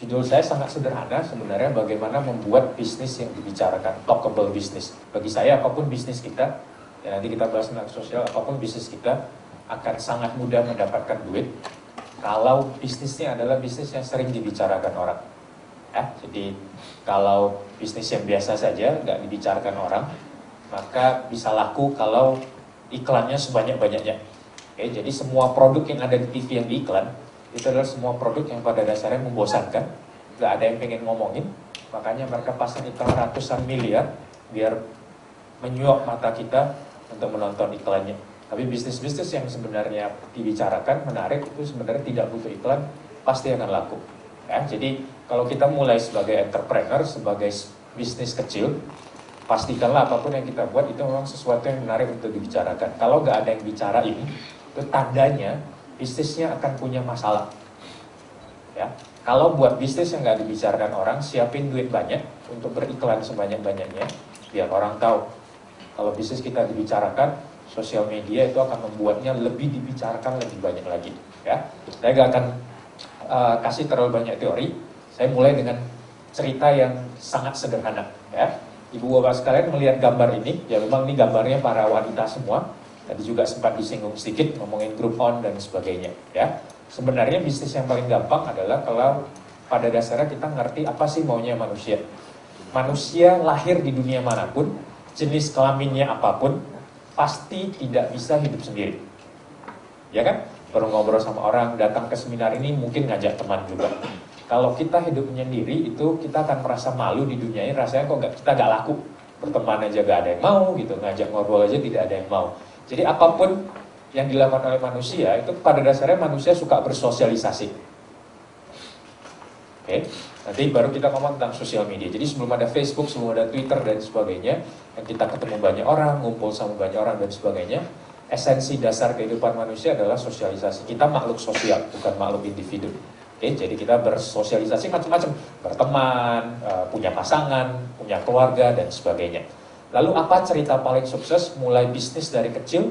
Judul saya sangat sederhana sebenarnya, bagaimana membuat bisnis yang dibicarakan, talkable bisnis. Bagi saya apapun bisnis kita, ya nanti kita bahas tentang sosial, apapun bisnis kita akan sangat mudah mendapatkan duit kalau bisnisnya adalah bisnis yang sering dibicarakan orang. Ya, jadi kalau bisnis yang biasa saja nggak dibicarakan orang, maka bisa laku kalau iklannya sebanyak-banyaknya. Oke, jadi semua produk yang ada di TV yang diiklan itu adalah semua produk yang pada dasarnya membosankan, nggak ada yang pengen ngomongin, makanya mereka pasang iklan ratusan miliar biar menyuap mata kita untuk menonton iklannya. Tapi bisnis-bisnis yang sebenarnya dibicarakan, menarik, itu sebenarnya tidak butuh iklan, pasti akan laku. Ya, jadi kalau kita mulai sebagai entrepreneur, sebagai bisnis kecil, pastikanlah apapun yang kita buat itu memang sesuatu yang menarik untuk dibicarakan. Kalau nggak ada yang bicarain, itu tandanya bisnisnya akan punya masalah. Ya, kalau buat bisnis yang nggak dibicarakan orang, siapin duit banyak untuk beriklan sebanyak-banyaknya, biar orang tahu. Kalau bisnis kita dibicarakan, sosial media itu akan membuatnya lebih dibicarakan lebih banyak lagi. Ya, saya nggak akan kasih terlalu banyak teori. Saya mulai dengan cerita yang sangat sederhana. Ya, ibu bapak sekalian melihat gambar ini, ya memang ini gambarnya para wanita semua. Tadi juga sempat disinggung sedikit ngomongin group on dan sebagainya. Ya, sebenarnya bisnis yang paling gampang adalah kalau pada dasarnya kita ngerti apa sih maunya manusia. Manusia lahir di dunia manapun, jenis kelaminnya apapun, pasti tidak bisa hidup sendiri. Ya kan? Baru ngobrol sama orang, datang ke seminar ini mungkin ngajak teman juga. Kalau kita hidup menyendiri itu kita akan merasa malu di dunia ini, rasanya kok kita gak laku. Berteman aja gak ada yang mau gitu, ngajak ngobrol aja tidak ada yang mau. Jadi apapun yang dilakukan oleh manusia itu pada dasarnya manusia suka bersosialisasi. Oke, nanti baru kita ngomong tentang sosial media. Jadi sebelum ada Facebook, sebelum ada Twitter dan sebagainya, yang kita ketemu banyak orang, ngumpul sama banyak orang dan sebagainya, esensi dasar kehidupan manusia adalah sosialisasi. Kita makhluk sosial, bukan makhluk individu. Oke, jadi kita bersosialisasi macam-macam, berteman, punya pasangan, punya keluarga dan sebagainya. Lalu apa cerita paling sukses mulai bisnis dari kecil,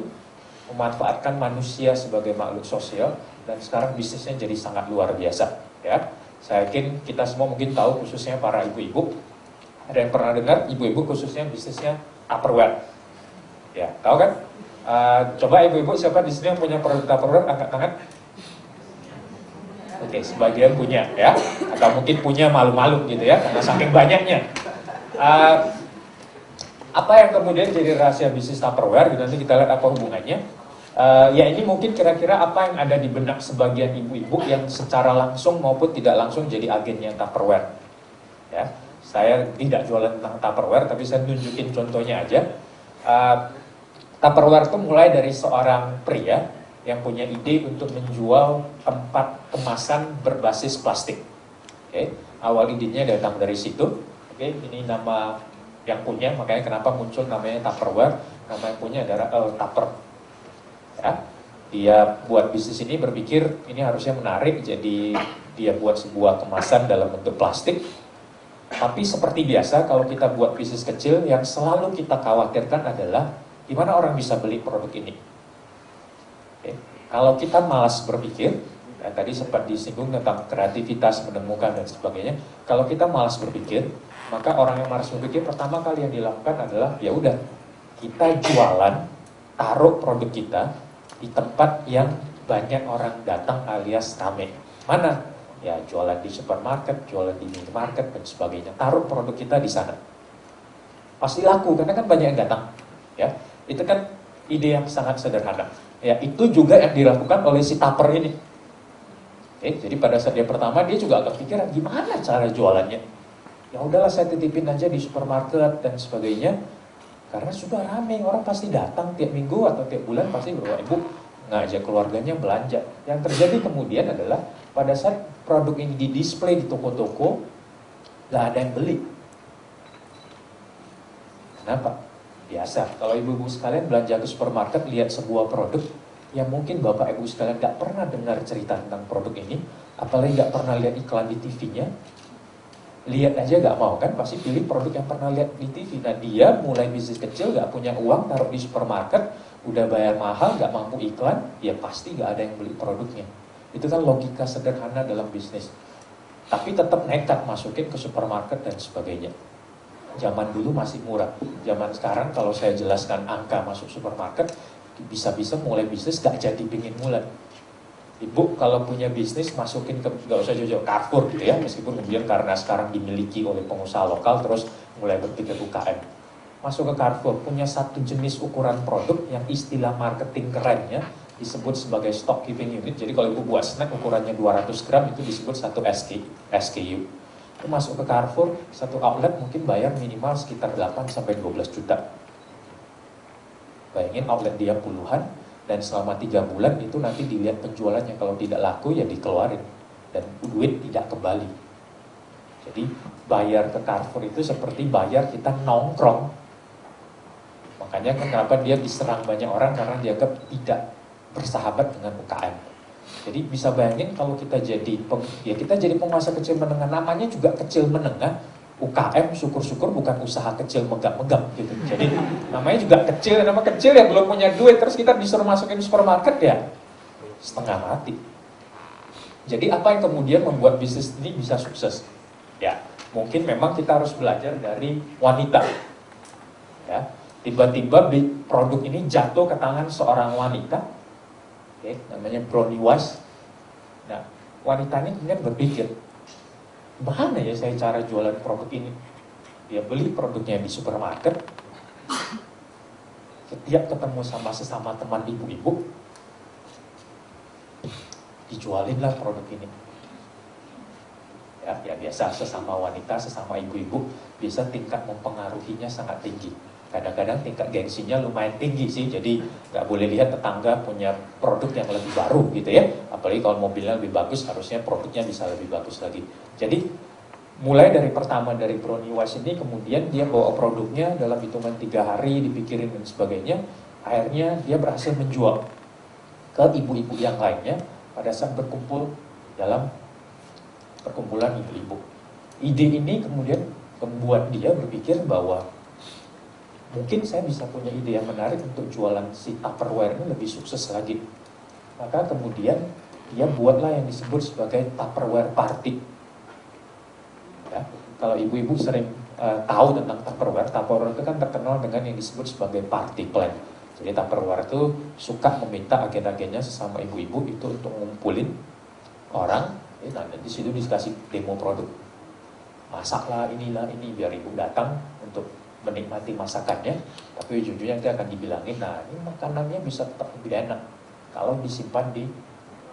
memanfaatkan manusia sebagai makhluk sosial, dan sekarang bisnisnya jadi sangat luar biasa. Ya, saya yakin kita semua mungkin tahu, khususnya para ibu-ibu. Ada yang pernah dengar ibu-ibu khususnya bisnisnya Tupperware? Ya, tahu kan? Coba ibu-ibu siapa di sini yang punya produk Tupperware, angkat tangan. Oke, sebagian punya ya, atau mungkin punya malu-malu gitu ya, karena saking banyaknya. Apa yang kemudian jadi rahasia bisnis Tupperware, gitu, nanti kita lihat apa hubungannya. Ya ini mungkin kira-kira apa yang ada di benak sebagian ibu-ibu yang secara langsung maupun tidak langsung jadi agennya Tupperware. Ya, saya tidak jualan tentang Tupperware, tapi saya tunjukin contohnya aja. Tupperware itu mulai dari seorang pria yang punya ide untuk menjual tempat kemasan berbasis plastik. Oke, awal idenya datang dari situ. Oke, ini nama yang punya, makanya kenapa muncul namanya Tupperware. Nama yang punya adalah Tupper. Ya, dia buat bisnis ini berpikir ini harusnya menarik, jadi dia buat sebuah kemasan dalam bentuk plastik. Tapi seperti biasa kalau kita buat bisnis kecil, yang selalu kita khawatirkan adalah gimana orang bisa beli produk ini. Oke. Kalau kita malas berpikir, ya, tadi sempat disinggung tentang kreativitas, menemukan dan sebagainya. Kalau kita malas berpikir, maka orang yang malas berpikir pertama kali yang dilakukan adalah ya udah kita jualan, taruh produk kita di tempat yang banyak orang datang alias rame. Mana? Ya jualan di supermarket, jualan di minimarket dan sebagainya. Taruh produk kita di sana. Pasti laku karena kan banyak yang datang. Ya, itu kan ide yang sangat sederhana. Ya, itu juga yang dilakukan oleh si Tupper ini. Jadi pada saat dia pertama dia juga agak pikiran gimana cara jualannya. Ya udahlah saya titipin aja di supermarket dan sebagainya. Karena sudah ramai, orang pasti datang tiap minggu atau tiap bulan pasti bawa ibu ngajak keluarganya belanja. Yang terjadi kemudian adalah pada saat produk ini di-display di toko-toko, nggak ada yang beli. Kenapa? Biasa, kalau ibu-ibu sekalian belanja ke supermarket, lihat sebuah produk yang mungkin bapak ibu sekalian nggak pernah dengar cerita tentang produk ini, apalagi nggak pernah lihat iklan di TV-nya, lihat aja nggak mau kan, pasti pilih produk yang pernah lihat di TV. Nah dia mulai bisnis kecil, nggak punya uang, taruh di supermarket, udah bayar mahal, nggak mampu iklan, ya pasti nggak ada yang beli produknya. Itu kan logika sederhana dalam bisnis. tapi tetap nekat masukin ke supermarket dan sebagainya. Zaman dulu masih murah, zaman sekarang kalau saya jelaskan angka masuk supermarket, bisa-bisa mulai bisnis gak jadi pingin mulai. Ibu kalau punya bisnis masukin ke, gak usah jauh-jauh, Carrefour gitu ya, meskipun kemudian karena sekarang dimiliki oleh pengusaha lokal terus mulai berpikir UKM. Masuk ke Carrefour, punya satu jenis ukuran produk yang istilah marketing kerennya disebut sebagai stock keeping unit. Jadi kalau ibu buat snack ukurannya 200 gram itu disebut satu SKU. Itu masuk ke Carrefour, satu outlet mungkin bayar minimal sekitar 8-12 juta. Bayangin outlet dia puluhan, dan selama 3 bulan itu nanti dilihat penjualannya, kalau tidak laku ya dikeluarin dan duit tidak kembali. Jadi bayar ke Carrefour itu seperti bayar kita nongkrong. Makanya kenapa dia diserang banyak orang, karena dia tidak bersahabat dengan UKM. Jadi bisa bayangin kalau kita jadi kita jadi pengusaha kecil menengah, namanya juga kecil menengah. UKM syukur-syukur bukan usaha kecil megap-megap gitu. Jadi namanya juga kecil, nama kecil yang belum punya duit, terus kita disuruh masukin supermarket ya setengah mati. Jadi apa yang kemudian membuat bisnis ini bisa sukses? Ya, mungkin memang kita harus belajar dari wanita. Ya, tiba-tiba produk ini jatuh ke tangan seorang wanita, namanya Bronnie West. Nah, wanita ini kemudian berpikir, mana ya saya cara jualan produk ini? Dia beli produknya di supermarket, setiap ketemu sama sesama teman ibu-ibu, dijualinlah produk ini. Ya biasa, sesama wanita, sesama ibu-ibu, bisa tingkat mempengaruhinya sangat tinggi. Kadang-kadang tingkat gengsinya lumayan tinggi sih, jadi nggak boleh lihat tetangga punya produk yang lebih baru gitu ya. Apalagi kalau mobilnya lebih bagus, harusnya produknya bisa lebih bagus lagi. Jadi mulai dari pertama dari Bronnie West ini, kemudian dia bawa produknya dalam hitungan 3 hari, dipikirin dan sebagainya. Akhirnya dia berhasil menjual ke ibu-ibu yang lainnya pada saat berkumpul dalam perkumpulan ibu-ibu. Ide ini kemudian membuat dia berpikir bahwa mungkin saya bisa punya ide yang menarik untuk jualan si Tupperware ini lebih sukses lagi. Maka kemudian dia buatlah yang disebut sebagai Tupperware Party. Ya, kalau ibu-ibu sering tahu tentang Tupperware itu kan terkenal dengan yang disebut sebagai party plan. Jadi Tupperware itu suka meminta agen-agennya sesama ibu-ibu itu untuk ngumpulin orang. Nah, di situ dikasih demo produk. Masaklah inilah ini, biar ibu datang untuk menikmati masakannya. Tapi ujung-ujungnya nanti akan dibilangin, nah ini makanannya bisa tetap lebih enak kalau disimpan di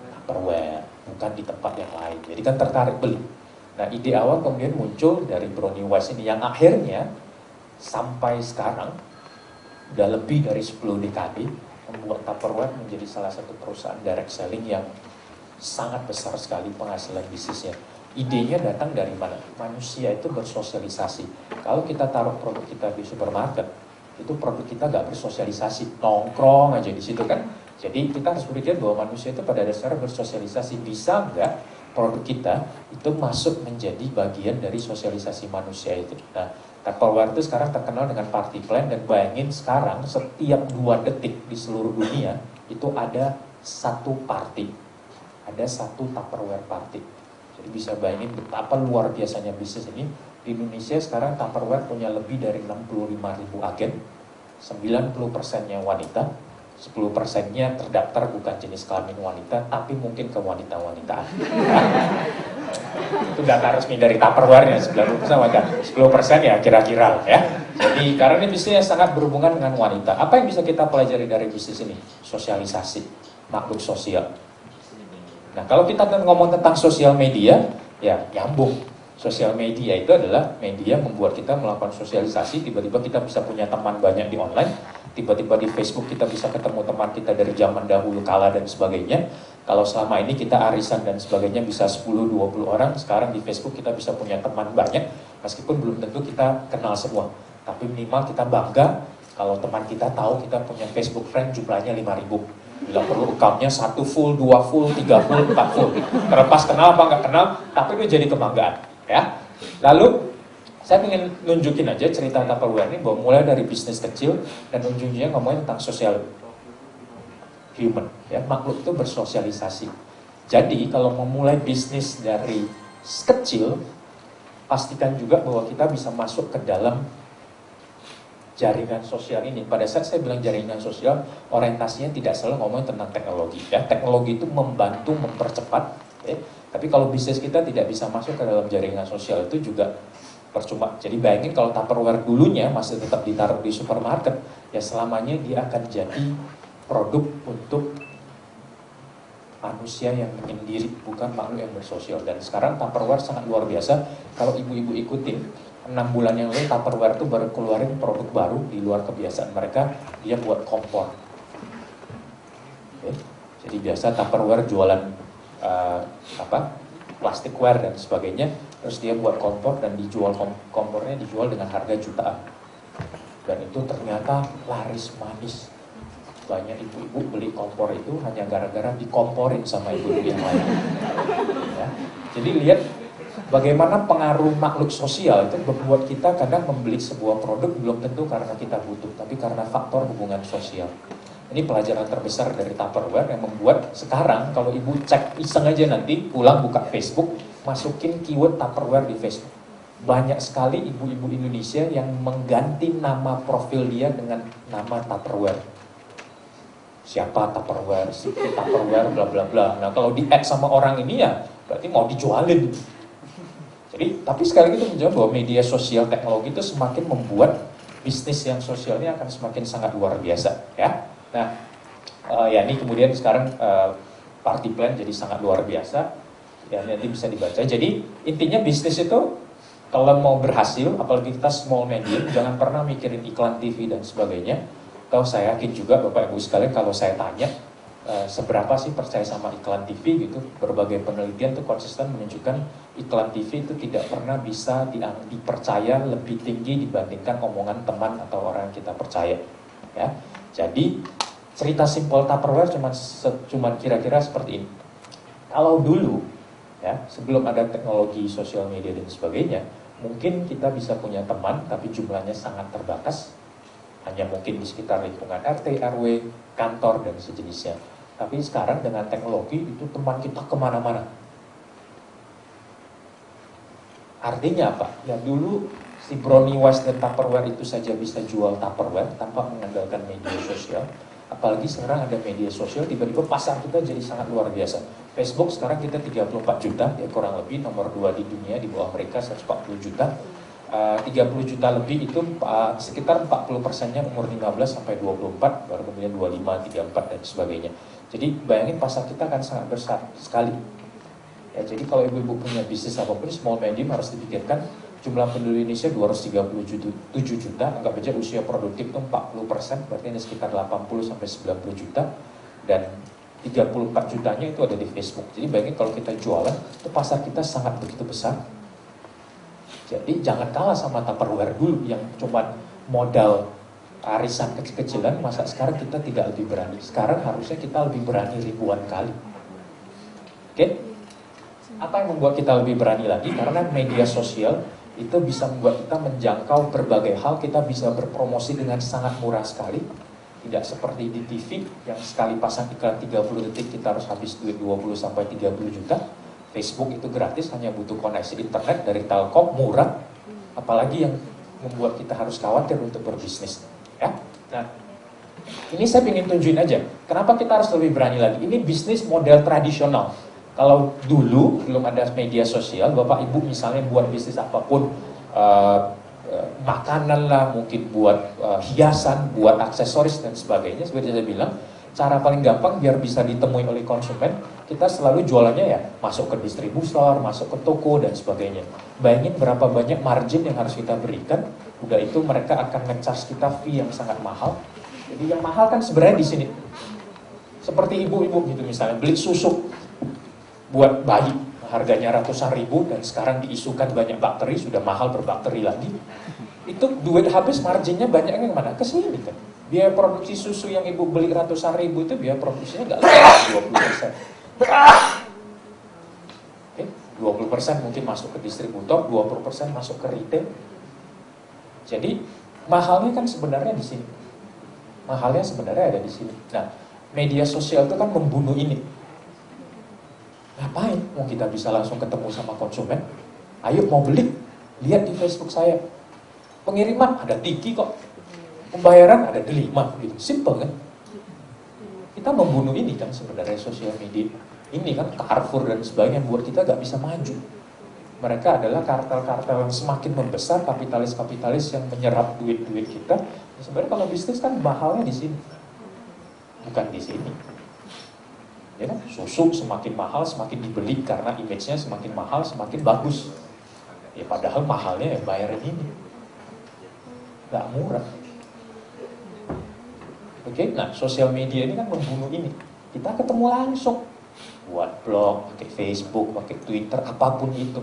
Tupperware, bukan di tempat yang lain. Jadi kan tertarik beli. Nah, ide awal kemudian muncul dari Bronnie West ini, yang akhirnya sampai sekarang udah lebih dari 10 dekade membuat Tupperware menjadi salah satu perusahaan direct selling yang sangat besar sekali penghasilan bisnisnya. Idenya datang dari mana? Manusia itu bersosialisasi. Kalau kita taruh produk kita di supermarket, itu produk kita gak bersosialisasi, nongkrong aja di situ kan. Jadi kita harus berpikir bahwa manusia itu pada dasarnya bersosialisasi. Bisa nggak produk kita itu masuk menjadi bagian dari sosialisasi manusia itu? Nah, Tupperware itu sekarang terkenal dengan party plan, dan bayangin sekarang setiap 2 detik di seluruh dunia itu ada satu party. Ada satu Tupperware party. Jadi bisa bayangin betapa luar biasanya bisnis ini. Di Indonesia sekarang Tupperware punya lebih dari 65.000 agen, 90%-nya wanita, 10%-nya terdaftar bukan jenis kelamin wanita, tapi mungkin ke wanita-wanitaan. Itu data resmi dari Tupperware-nya, 90% wanita, 10% ya kira-kira ya. Jadi karena ini bisnisnya sangat berhubungan dengan wanita. Apa yang bisa kita pelajari dari bisnis ini? Sosialisasi, makhluk sosial. Nah, kalau kita ngomong tentang sosial media, ya nyambung. Sosial media itu adalah media membuat kita melakukan sosialisasi. Tiba-tiba kita bisa punya teman banyak di online. Tiba-tiba di Facebook kita bisa ketemu teman kita dari zaman dahulu kala dan sebagainya. Kalau selama ini kita arisan dan sebagainya bisa 10-20 orang, sekarang di Facebook kita bisa punya teman banyak. Meskipun belum tentu kita kenal semua, tapi minimal kita bangga kalau teman kita tahu kita punya Facebook friend jumlahnya 5.000. Bila perlu account-nya 1 full, 2 full, 3 full, 4 full. Terlepas kenal apa nggak kenal, tapi itu jadi kebanggaan. Ya. Lalu saya ingin nunjukin aja cerita Tupperware ini bahwa mulai dari bisnis kecil dan ujung-ujungnya ngomongin tentang sosial human. Ya, makhluk itu bersosialisasi. Jadi kalau memulai bisnis dari kecil, pastikan juga bahwa kita bisa masuk ke dalam jaringan sosial ini. Pada saat saya bilang jaringan sosial, orientasinya tidak selalu ngomong tentang teknologi. Ya, teknologi itu membantu mempercepat. Ya. Tapi kalau bisnis kita tidak bisa masuk ke dalam jaringan sosial itu juga percuma. Jadi bayangin kalau Tupperware dulunya masih tetap ditaruh di supermarket, ya selamanya dia akan jadi produk untuk manusia yang menyendiri, bukan makhluk yang bersosial. Dan sekarang Tupperware sangat luar biasa. Kalau ibu-ibu ikutin, 6 bulan yang lalu Tupperware itu baru keluarin produk baru di luar kebiasaan mereka, dia buat kompor. Oke. Jadi biasa Tupperware jualan plasticware dan sebagainya. Terus dia buat kompor dan dijual, kompornya dijual dengan harga jutaan. Dan itu ternyata laris manis. Banyak ibu-ibu beli kompor itu hanya gara-gara dikomporin sama ibu-ibu yang lain. Ya. Jadi lihat bagaimana pengaruh makhluk sosial itu membuat kita kadang membeli sebuah produk belum tentu karena kita butuh, tapi karena faktor hubungan sosial. Ini pelajaran terbesar dari Tupperware yang membuat sekarang kalau ibu cek iseng aja nanti pulang buka Facebook, masukin keyword Tupperware di Facebook. Banyak sekali ibu-ibu Indonesia yang mengganti nama profil dia dengan nama Tupperware. Siapa Tupperware, si Tupperware, bla bla bla. Nah kalau di-add sama orang ini ya berarti mau dijualin. Jadi tapi sekali lagi itu menjawab bahwa media sosial teknologi itu semakin membuat bisnis yang sosialnya akan semakin sangat luar biasa. Ya. Nah ya ini kemudian sekarang party plan jadi sangat luar biasa. Ya nanti bisa dibaca. Jadi intinya bisnis itu kalau mau berhasil, apalagi kita small medium, jangan pernah mikirin iklan TV dan sebagainya. Atau saya yakin juga Bapak Ibu sekalian kalau saya tanya seberapa sih percaya sama iklan TV gitu, berbagai penelitian itu konsisten menunjukkan iklan TV itu tidak pernah bisa dipercaya lebih tinggi dibandingkan omongan teman atau orang yang kita percaya. Ya, jadi cerita simpel Tupperware cuman kira-kira seperti ini. Kalau dulu ya sebelum ada teknologi sosial media dan sebagainya, mungkin kita bisa punya teman tapi jumlahnya sangat terbatas, hanya mungkin di sekitar lingkungan RT, RW, kantor dan sejenisnya. Tapi sekarang dengan teknologi itu teman kita kemana-mana. Artinya apa? Ya dulu si Brownie Wise dan Tupperware itu saja bisa jual Tupperware tanpa mengandalkan media sosial. Apalagi sekarang ada media sosial, tiba-tiba pasar kita jadi sangat luar biasa. Facebook sekarang kita 34 juta, ya kurang lebih nomor 2 di dunia, di bawah mereka 140 juta. 30 juta lebih itu sekitar 40%-nya umur 15 sampai 24, baru kemudian 25, 34 dan sebagainya. Jadi bayangin pasar kita akan sangat besar sekali. Ya, jadi kalau ibu-ibu punya bisnis apapun, small medium harus dipikirkan jumlah penduduk Indonesia 237 juta, anggap aja usia produktif itu 40%, berarti ini sekitar 80 sampai 90 juta, dan 34 jutanya itu ada di Facebook. Jadi bayangin kalau kita jualan, itu pasar kita sangat begitu besar. Jadi jangan kalah sama Tupperware dulu yang cuma modal arisan kecil-kecilan, masa sekarang kita tidak lebih berani. Sekarang harusnya kita lebih berani ribuan kali. Oke? Apa yang membuat kita lebih berani lagi? Karena media sosial itu bisa membuat kita menjangkau berbagai hal, kita bisa berpromosi dengan sangat murah sekali. Tidak seperti di TV yang sekali pasang iklan 30 detik kita harus habis duit 20 sampai 30 juta. Facebook itu gratis, hanya butuh koneksi internet dari Telkom, murah. Apalagi yang membuat kita harus khawatir untuk berbisnis. Ya. Nah, ini saya ingin tunjukin aja, kenapa kita harus lebih berani lagi. Ini bisnis model tradisional. Kalau dulu belum ada media sosial, Bapak Ibu misalnya buat bisnis apapun, makanan lah, mungkin buat hiasan, buat aksesoris dan sebagainya, seperti saya bilang, cara paling gampang biar bisa ditemui oleh konsumen, kita selalu jualannya ya masuk ke distributor, masuk ke toko dan sebagainya. Bayangin berapa banyak margin yang harus kita berikan, udah itu mereka akan nge-charge kita fee yang sangat mahal. Jadi yang mahal kan sebenarnya di sini. Seperti ibu-ibu gitu misalnya, beli susu buat bayi, harganya ratusan ribu dan sekarang diisukan banyak bakteri, sudah mahal berbakteri lagi. Itu duit habis, marginnya banyak yang mana? Ke sini kan. Biaya produksi susu yang ibu beli ratusan ribu itu biaya produksinya nggak lebih 20%. Oke, 20% mungkin masuk ke distributor, 20% masuk ke retail. Jadi mahalnya kan sebenarnya di sini. Mahalnya sebenarnya ada di sini. Nah, media sosial itu kan membunuh ini. Ngapain? mau kita bisa langsung ketemu sama konsumen. Ayo mau beli, lihat di Facebook saya. Pengiriman ada Tiki kok. Pembayaran ada Delima, gitu. Simple kan? Kita membunuh ini kan sebenarnya sosial media. Ini kan Carrefour dan sebagainya buat kita gak bisa maju. Mereka adalah kartel-kartel yang semakin membesar, kapitalis-kapitalis yang menyerap duit-duit kita. Sebenarnya kalau bisnis kan mahalnya di sini, bukan di sini. Ya kan? Susu semakin mahal, semakin dibeli karena image-nya semakin mahal, semakin bagus. Ya padahal mahalnya ya bayarin ini. Gak murah. Oke, nah sosial media ini kan membunuh ini. Kita ketemu langsung. Buat blog, pakai Facebook, pakai Twitter, apapun itu.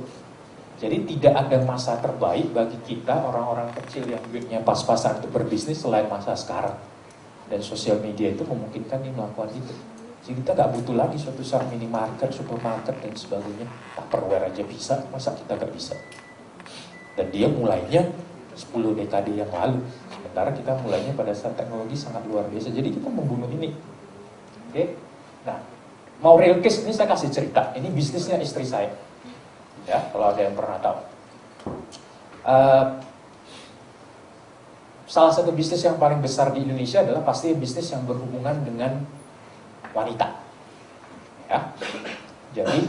Jadi tidak ada masa terbaik bagi kita orang-orang kecil yang duitnya pas-pasan untuk berbisnis selain masa sekarang. Dan sosial media itu memungkinkan dia melakukan itu. Jadi kita nggak butuh lagi suatu saat minimarket, supermarket dan sebagainya. Tupperware aja bisa, masa kita nggak bisa? Dan dia mulainya 10 dekade yang lalu. Sementara kita mulainya pada saat teknologi sangat luar biasa. Jadi kita membunuh ini. Oke? Nah, mau real case ini saya kasih cerita. Ini bisnisnya istri saya. Ya, kalau ada yang pernah tahu. Salah satu bisnis yang paling besar di Indonesia adalah pasti bisnis yang berhubungan dengan wanita. Ya. Jadi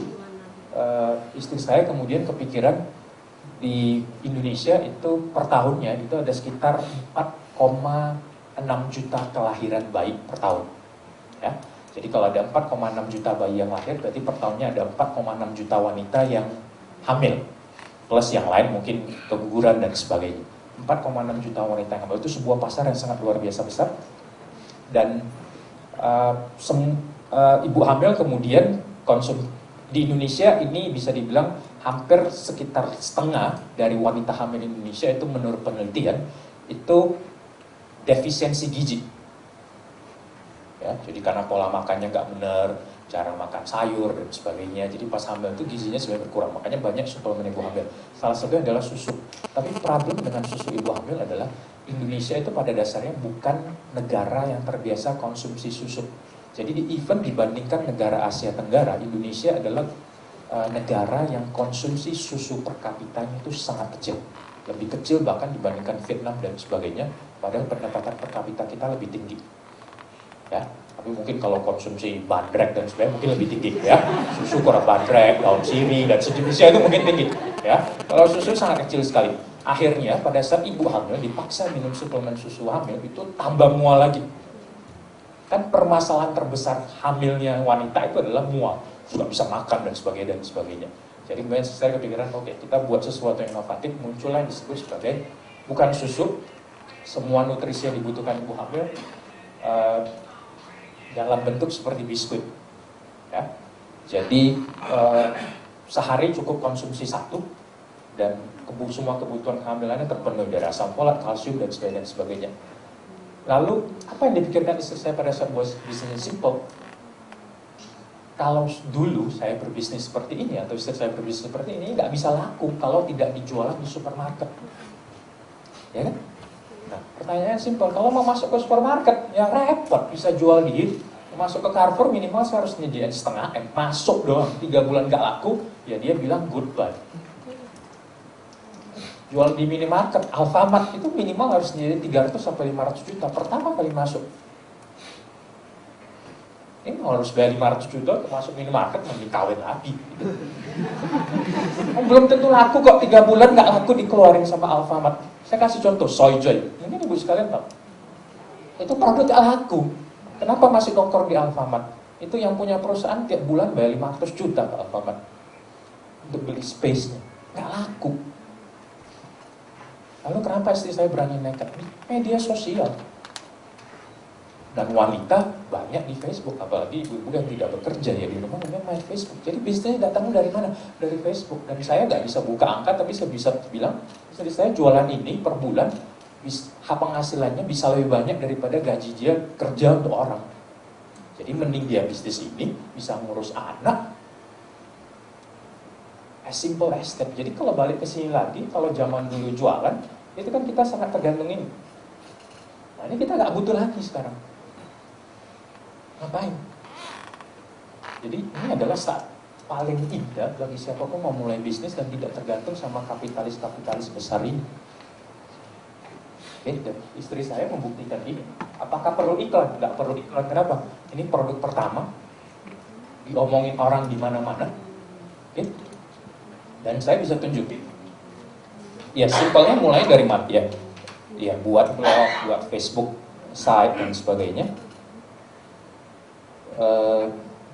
istri saya kemudian kepikiran di Indonesia itu per tahunnya itu ada sekitar 4,6 juta kelahiran bayi per tahun. Ya. Jadi kalau ada 4,6 juta bayi yang lahir, berarti per tahunnya ada 4,6 juta wanita yang hamil. Plus yang lain mungkin keguguran dan sebagainya. 4,6 juta wanita yang hamil itu sebuah pasar yang sangat luar biasa besar. Dan ibu hamil kemudian di Indonesia ini bisa dibilang hampir sekitar setengah dari wanita hamil di Indonesia itu menurut penelitian itu defisiensi gizi. Ya, jadi karena pola makannya nggak benar, cara makan sayur dan sebagainya, jadi pas hamil itu gizinya sebenarnya berkurang. Makanya banyak suplemen ibu hamil. Salah satunya adalah susu. Tapi problem dengan susu ibu hamil adalah Indonesia itu pada dasarnya bukan negara yang terbiasa konsumsi susu. Jadi even dibandingkan negara Asia Tenggara, Indonesia adalah negara yang konsumsi susu per kapitanya itu sangat kecil. Lebih kecil bahkan dibandingkan Vietnam dan sebagainya, padahal pendapatan per kapita kita lebih tinggi. Ya, tapi mungkin kalau konsumsi bandrek dan sebagainya mungkin lebih tinggi ya. Susu kurang bandrek, daun sirih dan sejenisnya itu mungkin tinggi ya. Kalau susu sangat kecil sekali. Akhirnya pada saat ibu hamil dipaksa minum suplemen susu hamil itu tambah mual lagi. Kan permasalahan terbesar hamilnya wanita itu adalah mual, sudah bisa makan dan sebagainya. Jadi kemudian saya kepikiran, oke, kita buat sesuatu yang inovatif, muncullah yang disebut sebagai bukan susu, semua nutrisi yang dibutuhkan ibu hamil dalam bentuk seperti biskuit. Ya. Jadi sehari cukup konsumsi satu dan semua kebutuhan kehamilannya terpenuhi dari asam folat, kalsium dan sebagainya. Lalu apa yang dipikirkan istri saya pada saat buat bisnisnya simple? Kalau dulu saya berbisnis seperti ini atau istri saya berbisnis seperti ini nggak bisa laku kalau tidak dijualan di supermarket, ya kan? Nah, pertanyaannya simple. Kalau mau masuk ke supermarket, ya repot. Bisa jual di masuk ke Carrefour minimal saya harus nyediain setengah M. Masuk doang, 3 bulan nggak laku, ya dia bilang goodbye. Jual di minimarket, Alfamart itu minimal harus nyediain 300 sampai 500 juta pertama kali masuk. Ini harus bayar 500 juta untuk masuk minimarket, mending kawin lagi. Belum tentu laku kok, 3 bulan nggak laku dikeluarin sama Alfamart. Saya kasih contoh, Soy Joy. Mungkin ibu sekalian tahu. Itu produk gak laku. Kenapa masih nongkrong di Alfamart? Itu yang punya perusahaan tiap bulan bayar 500 juta ke Alfamart untuk beli space-nya. Gak laku. Lalu kenapa istri saya berani nekat? Media sosial. Dan wanita banyak di Facebook, apalagi ibu-ibu yang tidak bekerja ya di rumah memang main Facebook. Jadi bisnisnya datangnya dari mana? Dari Facebook. Dan saya nggak bisa buka angka, tapi saya bisa bilang, istri saya jualan ini per bulan, penghasilannya bisa lebih banyak daripada gaji dia kerja untuk orang. Jadi mending dia bisnis ini bisa ngurus anak. As simple as that. Jadi kalau balik ke sini lagi, kalau zaman dulu jualan, itu kan kita sangat tergantung ini. Nah ini kita nggak butuh lagi sekarang. Ngapain? Jadi ini adalah saat paling indah bagi siapapun mau mulai bisnis dan tidak tergantung sama kapitalis-kapitalis besar ini. Oke, dan istri saya membuktikan ini. Apakah perlu iklan? Nggak perlu iklan. Kenapa? Ini produk pertama, diomongin orang di mana-mana. Oke, dan saya bisa tunjukin. Ya, simpelnya mulai dari ya, buat blog, buat Facebook, site dan sebagainya.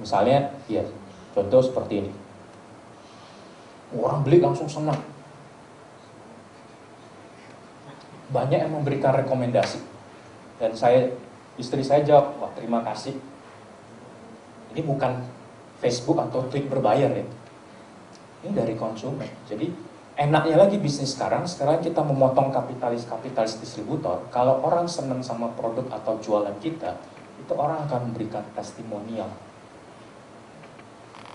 Misalnya, ya. Contoh seperti ini. Orang beli langsung senang. Banyak yang memberikan rekomendasi. Dan istri saya jawab, wah terima kasih. Ini bukan Facebook atau tweet berbayar ya. Ini dari konsumen. Jadi enaknya lagi bisnis sekarang kita memotong kapitalis distributor. Kalau orang senang sama produk atau jualan kita, itu orang akan memberikan testimonial.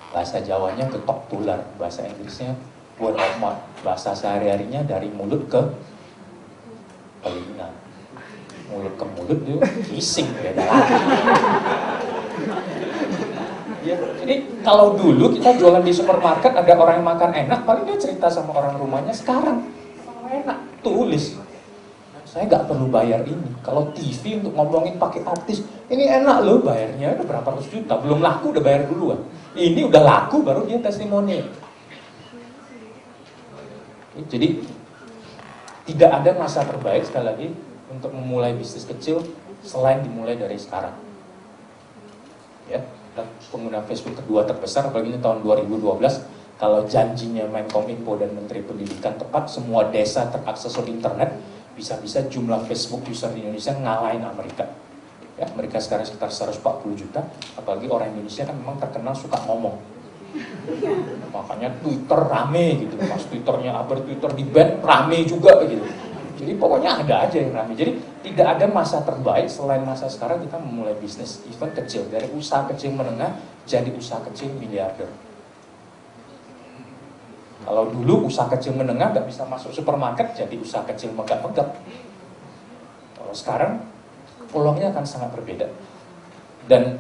Bahasa Jawanya ketok tular, bahasa Inggrisnya word of mouth, bahasa sehari-harinya dari mulut ke telinga, mulut ke mulut itu kissing beda lagi. Ya, jadi kalau dulu kita jualan di supermarket ada orang yang makan enak, paling dia cerita sama orang rumahnya. Sekarang enak tulis. Saya nggak perlu bayar ini. Kalau TV untuk ngomongin pakai artis, ini enak loh, bayarnya udah berapa ratus juta, belum laku udah bayar duluan. Ini udah laku baru dia testimoni. Jadi tidak ada masa terbaik sekali lagi untuk memulai bisnis kecil selain dimulai dari sekarang. Ya, pengguna Facebook kedua terbesar, apalagi ini tahun 2012. Kalau janjinya Menkominfo dan Menteri Pendidikan tepat, semua desa terakses oleh internet. Bisa-bisa jumlah Facebook user di Indonesia ngalahin Amerika. Ya, Amerika sekarang sekitar 140 juta, apalagi orang Indonesia kan memang terkenal suka ngomong. Makanya Twitter rame gitu, pas Twitternya Twitter di ban rame juga gitu. Jadi pokoknya ada aja yang rame. Jadi tidak ada masa terbaik selain masa sekarang kita memulai bisnis, even kecil, dari usaha kecil menengah jadi usaha kecil miliarder. Kalau dulu usaha kecil menengah nggak bisa masuk supermarket, jadi usaha kecil megap-megap. Kalau sekarang peluangnya akan sangat berbeda. Dan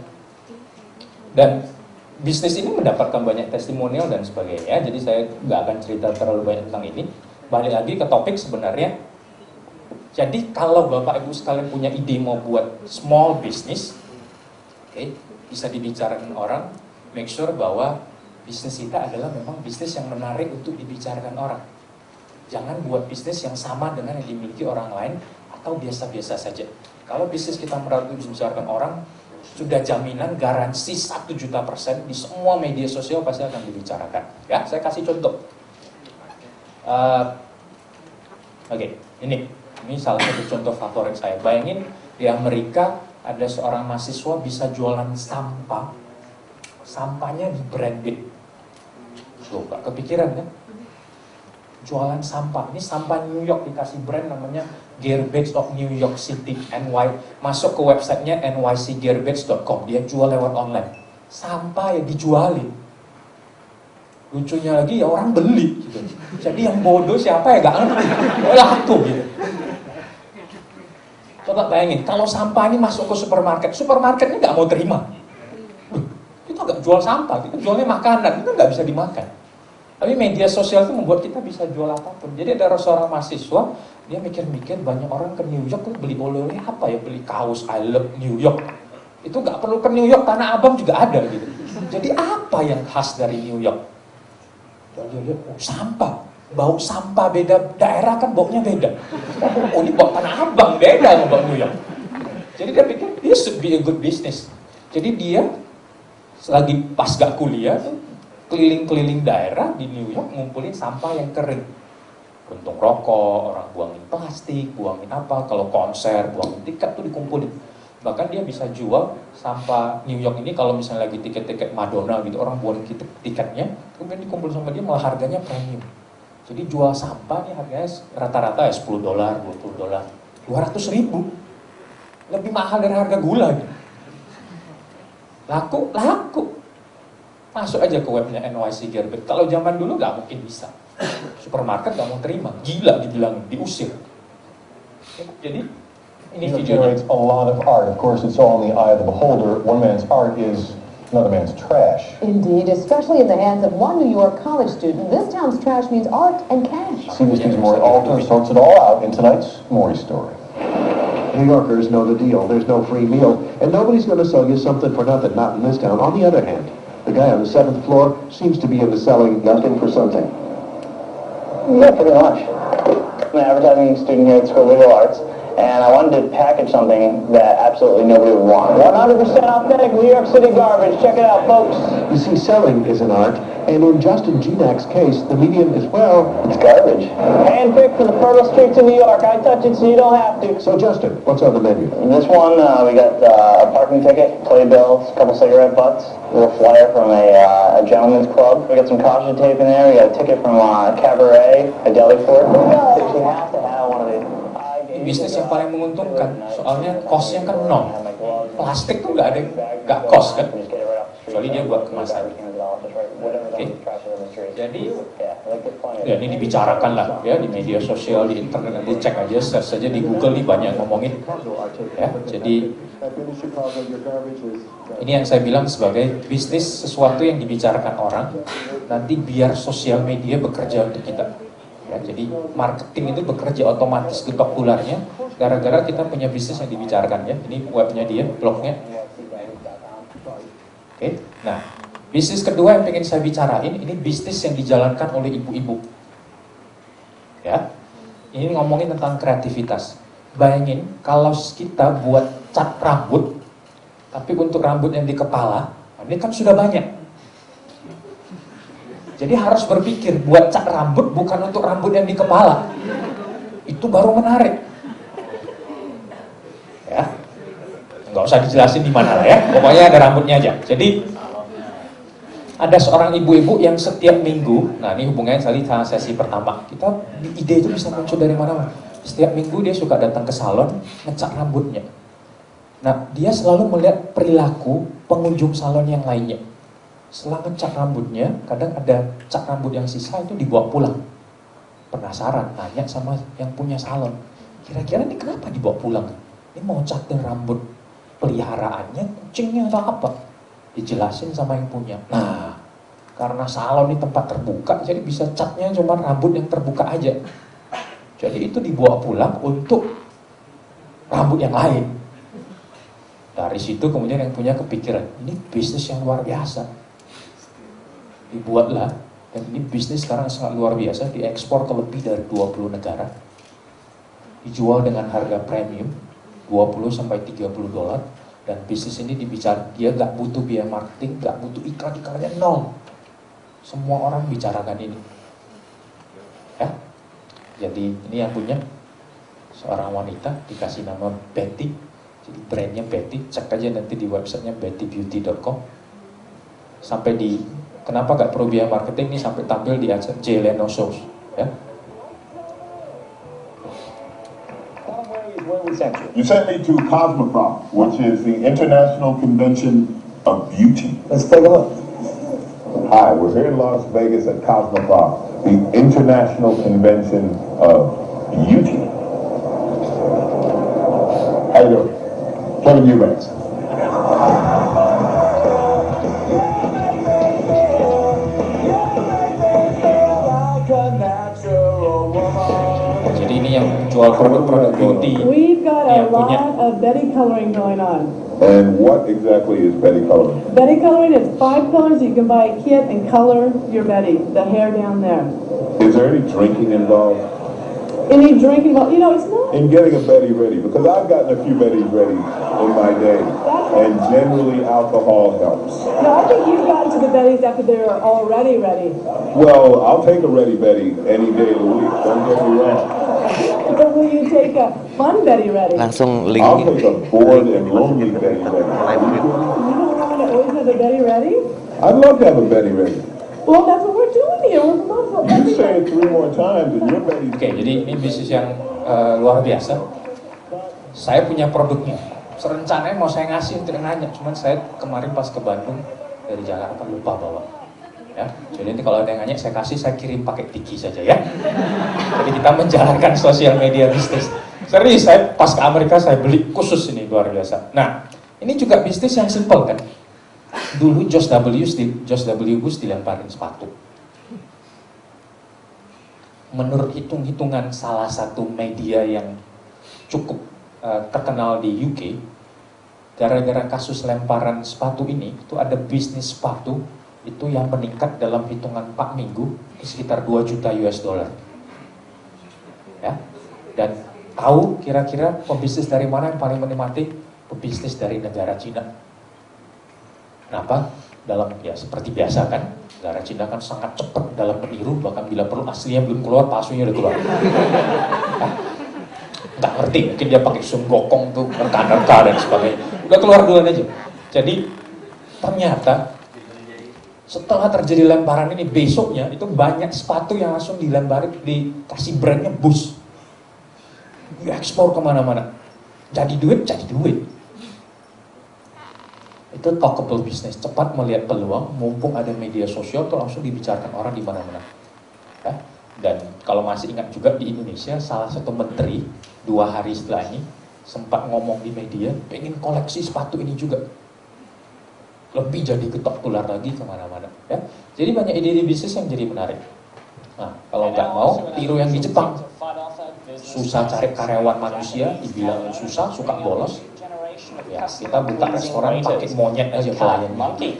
bisnis ini mendapatkan banyak testimonial dan sebagainya. Jadi saya nggak akan cerita terlalu banyak tentang ini. Balik lagi ke topik sebenarnya. Jadi kalau Bapak Ibu sekalian punya ide mau buat small business, bisa dibicarakan orang, make sure bahwa bisnis kita adalah memang bisnis yang menarik untuk dibicarakan orang. Jangan buat bisnis yang sama dengan yang dimiliki orang lain atau biasa-biasa saja. Kalau bisnis kita menarik untuk dibicarakan orang, sudah jaminan garansi 1 juta % di semua media sosial pasti akan dibicarakan. Ya, saya kasih contoh. Ini salah satu contoh favorit saya. Bayangin di Amerika ada seorang mahasiswa bisa jualan sampah, sampahnya di branded. Loh, gak kepikiran kan? Jualan sampah, ini sampah New York dikasih brand namanya Garbage of New York City, NY. Masuk ke websitenya nycgarbage.com, dia jual lewat online. Sampah yang dijualin. Lucunya lagi ya orang beli gitu. Jadi yang bodoh siapa ya gak ngerti. Laku gitu. Coba bayangin, kalau sampah ini masuk ke supermarket, supermarketnya gak mau terima. Kita gak jual sampah, kita jualnya makanan, itu gak bisa dimakan. Tapi media sosial itu membuat kita bisa jual apapun. Jadi ada seorang mahasiswa, dia mikir-mikir banyak orang ke New York beli oleh-oleh apa ya, beli kaos I love New York. Itu nggak perlu ke New York, Tanah Abang juga ada gitu. Jadi apa yang khas dari New York? Dia lihat, sampah, bau sampah beda daerah kan baunya beda. Oh ini bau Tanah Abang beda sama bau New York. Jadi dia pikir this should be a good business. Jadi dia lagi pas gak kuliah tuh keliling-keliling daerah di New York ngumpulin sampah yang kering. Puntung rokok, orang buangin plastik, buangin apa, kalau konser, buangin tiket tuh dikumpulin. Bahkan dia bisa jual sampah New York ini kalau misalnya lagi tiket-tiket Madonna gitu, orang buangin tiketnya, kemudian dikumpulin sama dia malah harganya premium. Jadi jual sampah nih harganya rata-rata ya $10, $20, $200.000. Lebih mahal dari harga gula gitu. Laku. Masuk aja ke webnya NYC Garbage. Kalau zaman dulu nggak mungkin bisa. Supermarket nggak mau terima, gila dibilang, diusir. Jadi ini generates a lot of art. Of course, it's all in the eye of the beholder. One man's art is another man's trash. Indeed, especially in the hands of one New York college student, this town's trash means art and cash. CBS's Maury Alter sorts it all out in tonight's Maury Story. New Yorkers know the deal. There's no free meal, and nobody's going to sell you something for nothing, not in this town. On the other hand, the guy on the 7th floor seems to be into selling nothing for something. Yeah, pretty much. I'm an advertising student here at the School of Visual Arts, and I wanted to package something that absolutely nobody would want. 100% authentic New York City garbage. Check it out, folks. You see, selling is an art, and in Justin Genak's case, the medium is, well, It's garbage. Handpicked from the fertile streets of New York. I touch it so you don't have to. So Justin, what's on the menu? This one, we got a parking ticket, playbills, a couple cigarette butts, a little flyer from a gentleman's club. We got some caution tape in there. We got a ticket from Cabaret, a deli fort. You have to have one of these. Bisnis yang paling menguntungkan, soalnya cost-nya kan nol. Plastik tuh nggak cost kan, kecuali dia buat kemasan. Oke. Jadi ya ini dibicarakan lah ya di media sosial, di internet, nanti cek aja, search saja di Google nih banyak ngomongin. Ya, jadi ini yang saya bilang sebagai bisnis, sesuatu yang dibicarakan orang, nanti biar sosial media bekerja untuk kita. Ya, jadi marketing itu bekerja otomatis getok tularnya gara-gara kita punya bisnis yang dibicarakan ya. Ini webnya dia, blognya. Oke. Nah, bisnis kedua yang pengen saya bicarain ini bisnis yang dijalankan oleh ibu-ibu. Ya. Ini ngomongin tentang kreativitas. Bayangin kalau kita buat cat rambut, tapi untuk rambut yang di kepala, ini kan sudah banyak. Jadi harus berpikir, buat cat rambut bukan untuk rambut yang di kepala. Itu baru menarik. Ya, nggak usah dijelasin di mana lah ya. Pokoknya ada rambutnya aja. Jadi ada seorang ibu-ibu yang setiap minggu, nah ini hubungannya sama sesi pertama. Ide itu bisa muncul dari mana-mana. Setiap minggu dia suka datang ke salon ngecat rambutnya. Nah dia selalu melihat perilaku pengunjung salon yang lainnya. Setelah ngecat rambutnya, kadang ada cat rambut yang sisa itu dibawa pulang. Penasaran, nanya sama yang punya salon. Kira-kira ini kenapa dibawa pulang? Ini mau catin rambut peliharaannya, kucingnya atau apa? Dijelasin sama yang punya. Nah, karena salon ini tempat terbuka, jadi bisa catnya cuma rambut yang terbuka aja. Jadi itu dibawa pulang untuk rambut yang lain. Dari situ kemudian yang punya kepikiran, ini bisnis yang luar biasa. Dibuatlah, dan ini bisnis sekarang sangat luar biasa, diekspor ke lebih dari 20 negara, dijual dengan harga premium 20-30 dolar, dan bisnis ini dia gak butuh biaya marketing, gak butuh iklan-iklannya, nol. Semua orang bicarakan ini ya. Jadi ini yang punya seorang wanita, dikasih nama Betty, jadi brandnya Betty, cek aja nanti di websitenya bettybeauty.com. Sampai di kenapa gak perlu biaya marketing, ini sampai tampil di acara Jay Leno Show ya. You sent me to Cosmoprom, which is the International Convention of Beauty. Let's take a look. Hi, we're here in Las Vegas at Cosmoprom, the International Convention of Beauty. How you doing? Kevin Eubanks. Jadi ini yang jual produk-produk beauty. We've got a yang punya. lot of Betty coloring going on. And what exactly is Betty coloring? Betty coloring is 5 colors. You can buy a kit and color your Betty, the hair down there. Is there any drinking involved Any drinking, well, it's not. in getting a Betty ready? Because I've gotten a few Bettys ready in my day, and generally alcohol helps. No, I think you've gotten to the Bettys after they're already ready. Well, I'll take a ready Betty any day of the week, don't get me wrong. But will you take a fun Betty ready? Langsung link. I'll take a bored and lonely Betty ready. You don't want to always have a Betty ready? I'd love to have a Betty ready. Well, that's what we're doing here. We're promoting You say it 3 more times and your Betty's... Oke, jadi ini bisnis yang luar biasa. Saya punya produknya. Serencananya mau saya ngasih untuk yang nanya, cuman saya kemarin pas ke Bandung dari Jakarta lupa bawa. Ya, jadi nanti kalau ada yang nanya saya kasih, saya kirim pakai Tiki saja ya. Jadi kita menjalankan sosial media bisnis. Serius, saya pas ke Amerika saya beli khusus ini, luar biasa. Nah, ini juga bisnis yang simple kan. Dulu George W. Bush dilemparin sepatu. Menurut hitung-hitungan salah satu media yang cukup terkenal di UK, gara-gara kasus lemparan sepatu ini, itu ada bisnis sepatu itu yang meningkat dalam hitungan 4 minggu sekitar 2 juta US dollar. Ya. Dan tahu kira-kira pebisnis dari mana yang paling menikmati? Pebisnis dari negara Cina. Kenapa? Ya seperti biasa kan, negara Cina kan sangat cepat dalam meniru, bahkan bila perlu aslinya belum keluar, palsunya udah keluar. Nggak ngerti, mungkin dia pakai Sun Gokong tuh, nerka dan sebagainya. Udah keluar duluan aja. Jadi ternyata setelah terjadi lemparan ini, besoknya itu banyak sepatu yang langsung dilemparin, dikasih brandnya Bush. Diekspor kemana-mana. Jadi duit. Itu talkable business, cepat melihat peluang, mumpung ada media sosial tuh langsung dibicarakan orang di mana-mana. Ya? Dan kalau masih ingat juga di Indonesia, salah satu menteri 2 hari setelah ini sempat ngomong di media, pengen koleksi sepatu ini juga. Lebih jadi ketok tular lagi kemana-mana. Ya? Jadi banyak ide-ide bisnis yang jadi menarik. Nah, kalau nggak mau, tiru yang di Jepang. Susah cari karyawan manusia, dibilang susah, suka bolos. Ya, kita buka restoran pakai monyet aja pelayan. Monyet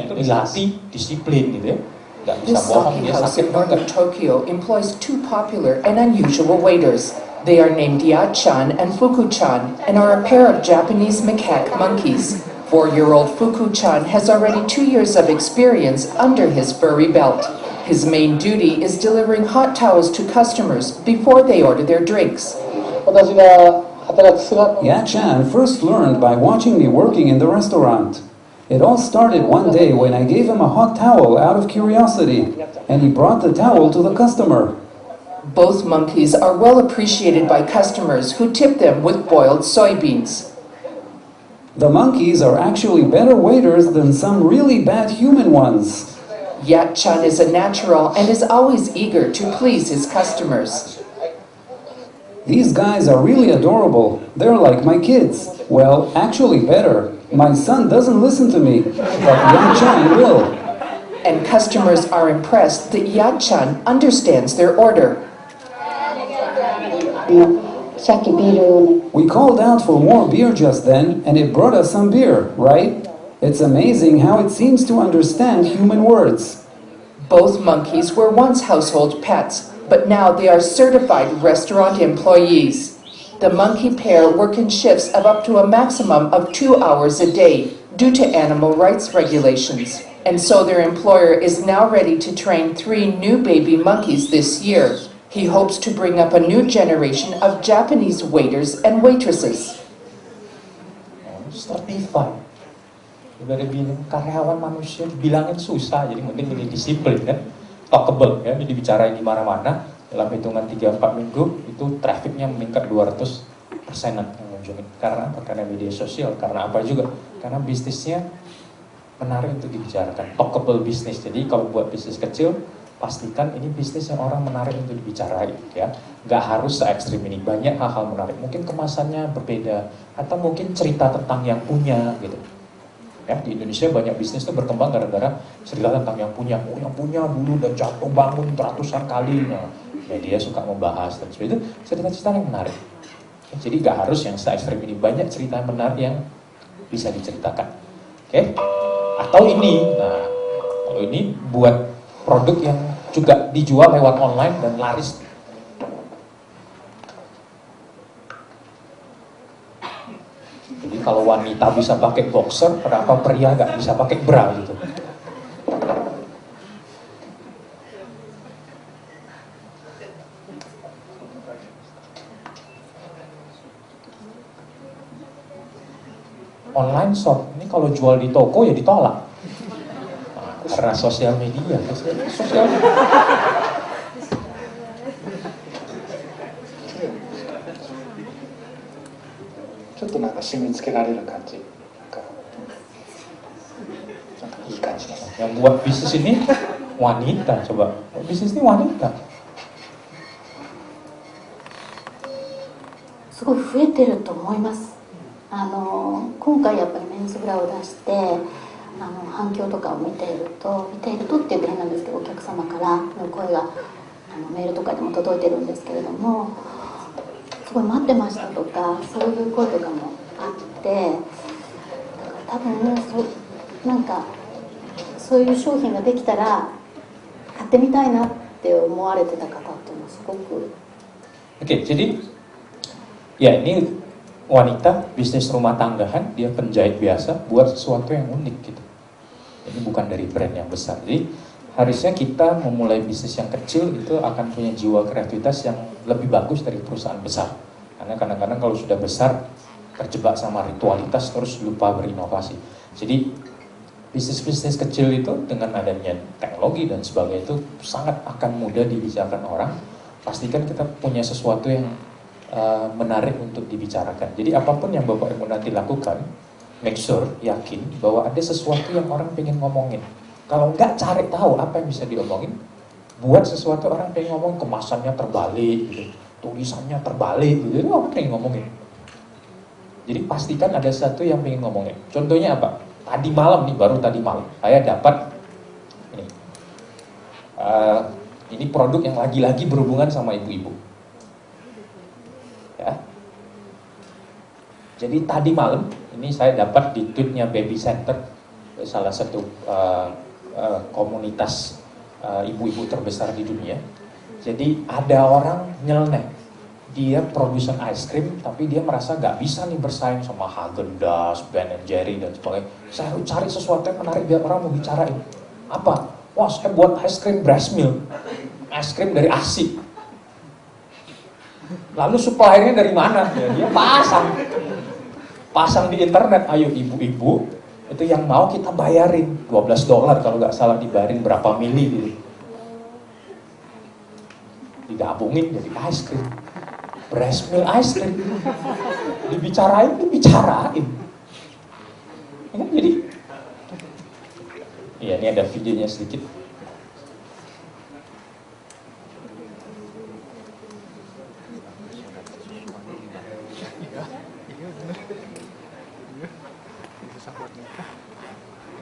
itu dilatih, disiplin gitu ya. Nggak bisa This bohong, sake dia house sakit in northern banget. Tokyo employs 2 popular and unusual waiters. They are named Ya-chan and Fuku-chan and are a pair of Japanese macaque monkeys. 4-year-old Fuku-chan has already 2 years of experience under his furry belt. His main duty is delivering hot towels to customers before they order their drinks. Ya-chan first learned by watching me working in the restaurant. It all started one day when I gave him a hot towel out of curiosity, and he brought the towel to the customer. Both monkeys are well appreciated by customers who tip them with boiled soybeans. The monkeys are actually better waiters than some really bad human ones. Ya-chan is a natural and is always eager to please his customers. These guys are really adorable. They're like my kids. Well, actually better. My son doesn't listen to me, but Ya-chan will. And customers are impressed that Ya-chan understands their order. We called out for more beer just then, and it brought us some beer, right? It's amazing how it seems to understand human words. Both monkeys were once household pets, but now they are certified restaurant employees. The monkey pair work in shifts of up to a maximum of 2 hours a day due to animal rights regulations. And so their employer is now ready to train 3 new baby monkeys this year. He hopes to bring up a new generation of Japanese waiters and waitresses. Certified. Udah dibilang karyawan manusia dibilangin susah, jadi mending ini disiplin kan. Talkable ya, jadi dibicarain di mana-mana. Dalam hitungan 3-4 minggu itu trafficnya meningkat 200%-an mengunjungi. Karena media sosial, karena apa juga? Karena bisnisnya menarik untuk dibicarakan. Talkable bisnis. Jadi kalau buat bisnis kecil, pastikan ini bisnis yang orang menarik untuk dibicarain ya. Gak harus se-ekstrim ini, banyak hal-hal menarik. Mungkin kemasannya berbeda, atau mungkin cerita tentang yang punya gitu. Ya, di Indonesia banyak bisnis itu berkembang gara-gara cerita tentang yang punya. Oh, yang punya dulu udah jatuh bangun ratusan kali. Nah, media suka membahas dan sebagainya. Itu cerita-cerita yang menarik. Ya, jadi gak harus yang se-ekstrim ini, banyak cerita yang menarik yang bisa diceritakan. Oke? Atau ini, nah kalau ini buat produk yang juga dijual lewat online dan laris. Jadi kalau wanita bisa pakai boxer, kenapa pria nggak bisa pakai bra gitu? Online shop, ini kalau jual di toko ya ditolak. Nah, karena sosial media. Sosial media. ちょっとなんか締め付けられる感じがなんかいい感じです。 Yang buat bisnis ini wanita, coba. Bisnis ini wanita. すごい増えてると思います。今回やっぱりメンズブラを出して反響とかを見ているとって言うと変なんですけど、お客様からの声がメールとかでも届いてるんですけれども、すごい待ってましたとかそういう声とかもあって、だから多分なんかそういう商品ができたら買ってみたいなって思われてた方っていうのはすごく。Oke, jadi ya ini wanita bisnis rumah tanggahan, dia penjahit biasa buat sesuatu yang unik gitu. Ini bukan dari brand yang besar. Jadi harusnya kita memulai bisnis yang kecil itu akan punya jiwa kreativitas yang lebih bagus dari perusahaan besar. Karena kadang-kadang kalau sudah besar terjebak sama ritualitas terus lupa berinovasi. Jadi bisnis-bisnis kecil itu dengan adanya teknologi dan sebagainya itu sangat akan mudah dibicarakan orang. Pastikan kita punya sesuatu yang menarik untuk dibicarakan. Jadi apapun yang Bapak Ibu nanti lakukan, make sure, yakin bahwa ada sesuatu yang orang pengen ngomongin. Kalau nggak, cari tahu apa yang bisa diomongin. Buat sesuatu orang pengen ngomong, kemasannya terbalik, gitu. Tulisannya terbalik, gitu. Itu orang pengen ngomongin. Jadi pastikan ada sesuatu yang pengen ngomongin. Contohnya apa? Tadi malam nih, baru tadi malam, saya dapat ini. Ini produk yang lagi-lagi berhubungan sama ibu-ibu. Ya. Jadi tadi malam ini saya dapat di tweetnya Baby Center, salah satu komunitas ibu-ibu terbesar di dunia. Jadi ada orang nyeleneh, dia produsen ice cream, tapi dia merasa nggak bisa nih bersaing sama Häagen-Dazs, Ben & Jerry dan sebagainya. Saya harus cari sesuatu yang menarik biar orang mau bicarain. Apa? Wah, saya buat ice cream breast milk, es krim dari ASI. Lalu suppliernya dari mana? Ya, dia pasang di internet. Ayo ibu-ibu, itu yang mau kita bayarin $12 kalau nggak salah, dibayarin berapa mili gitu. Digabungin jadi es krim, breast milk ice cream. Dibicarain. Ya, jadi, iya ini ada videonya sedikit.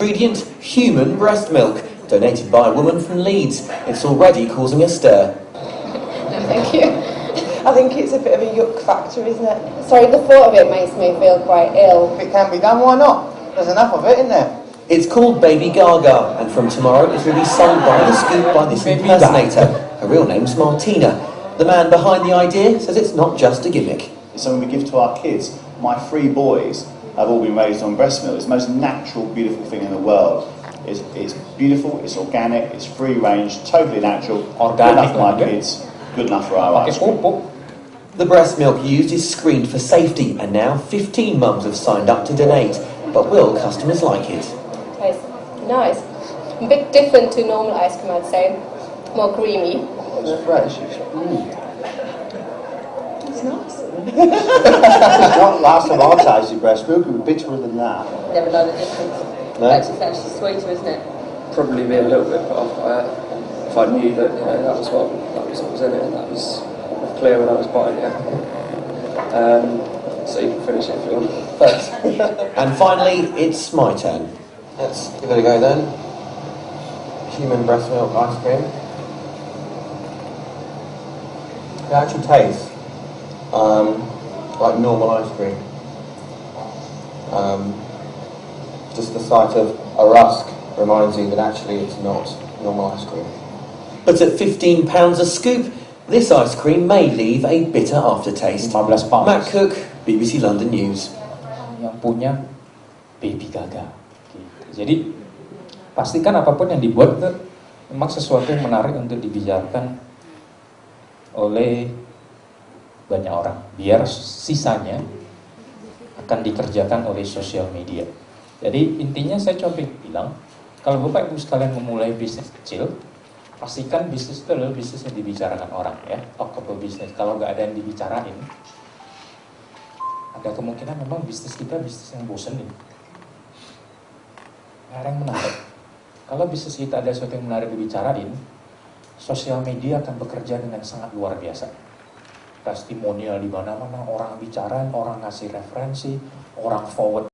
Ingredient, human breast milk, donated by a woman from Leeds. It's already causing a stir. No, thank you. I think it's a bit of a yuck factor, isn't it? Sorry, the thought of it makes me feel quite ill. If it can be done, why not? There's enough of it, isn't there? It's called Baby Gaga, and from tomorrow it will be sold by the scoop by this impersonator. Her real name's Martina. The man behind the idea says it's not just a gimmick. It's something we give to our kids. My 3 boys have all been raised on breast milk. It's the most natural, beautiful thing in the world. It's beautiful, it's organic, it's free range, totally natural. Good enough for my kids, good enough for our ice cream. The breast milk used is screened for safety, and now 15 mums have signed up to donate. But will customers like it? It's nice. A bit different to normal ice cream, I'd say. More creamy. It's fresh. It's nice. It's not last time I tasted breast milk, it was bitter than that. Never know the difference. No? It's actually sweeter, isn't it? Probably be a little bit put off by it if I knew that that was what was in it, and that was clear when I was buying it. So you can finish it if you want first. And finally, it's my turn. Let's give it a go then. Human breast milk ice cream. It actually tastes like normal ice cream. Just the sight of a rusk reminds you that actually it's not normal ice cream. But at £15 a scoop, this ice cream may leave a bitter aftertaste. Matt Cook, BBC London News. Yang punya Baby Gaga. Jadi pastikan apapun yang dibuat itu memang sesuatu yang menarik untuk dibicarakan oleh banyak orang. Biar sisanya akan dikerjakan oleh sosial media. Jadi intinya saya coba bilang, kalau Bapak Ibu sekalian memulai bisnis kecil, pastikan bisnis itu adalah bisnis yang dibicarakan orang, ya, talkable bisnis. Kalau nggak ada yang dibicarain, ada kemungkinan memang bisnis kita bisnis yang bosenin, nggak ada yang menarik. Kalau bisnis kita ada sesuatu yang menarik dibicarain, sosial media akan bekerja dengan sangat luar biasa. testimonial di mana-mana, orang bicara, orang ngasih referensi, orang forward